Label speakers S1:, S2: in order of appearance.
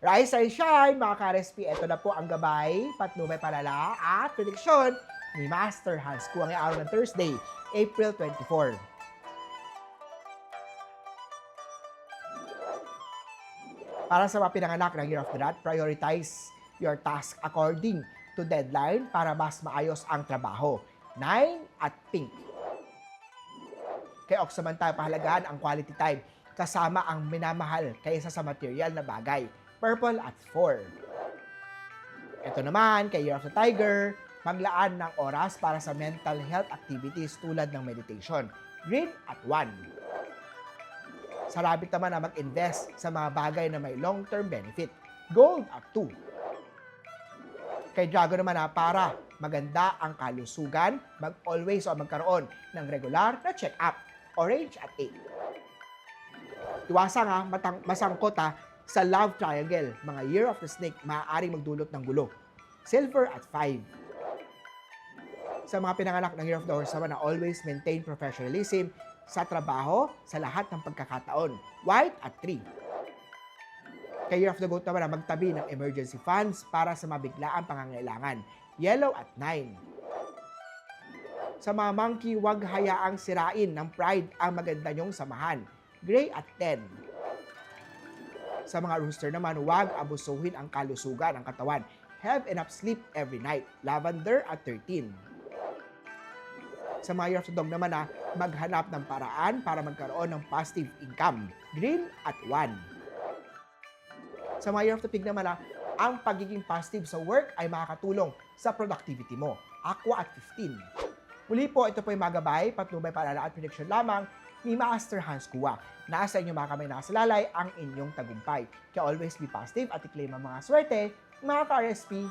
S1: Rise and shine, mga ka-RSP. Ito na po ang gabay, patnubay palala at prediksyon ni Master Hans Kua ngayong araw ng Thursday, April 24. Para sa mga pinanganak ng Year of the Rat, prioritize your task according to deadline para mas maayos ang trabaho. 9 at pink. Kay Oxaman tayo pahalagahan ang quality time kasama ang minamahal kaysa sa material na bagay. Purple at 4. Ito naman, kay Year of the Tiger, maglaan ng oras para sa mental health activities tulad ng meditation. Green at 1. Sa rabbit naman na mag-invest sa mga bagay na may long-term benefit. Gold at 2. Kay Dragon naman na para maganda ang kalusugan, mag-always o magkaroon ng regular na check-up. Orange at 8. Iwasang masangkot sa love triangle. Mga Year of the Snake, maaaring magdulot ng gulo. Silver at 5. Sa mga pinanganak ng Year of the Horse naman na always maintain professionalism sa trabaho sa lahat ng pagkakataon. White at 3. Kay Year of the Goat naman na magtabi ng emergency funds para sa mabiglaang pangangailangan. Yellow at 9. Sa mga monkey, huwag hayaang sirain ng pride ang maganda nyong samahan. Gray at 10. Sa mga rooster naman, huwag abusuhin ang kalusugan ng katawan. Have enough sleep every night. Lavender at 13. Sa mga Year of the Dog naman maghanap ng paraan para magkaroon ng positive income. Green at 1. Sa mga Year of the Pig naman ang pagiging positive sa work ay makakatulong sa productivity mo. Aqua at 15. Muli po, ito po yung magabay, patnubay, paalala at prediction lamang ni Master Hans Kua. Nasa inyo mga kamay nakasalalay ang inyong tagumpay. Kaya always be positive at i-claim ang mga swerte, mga ka-RSP.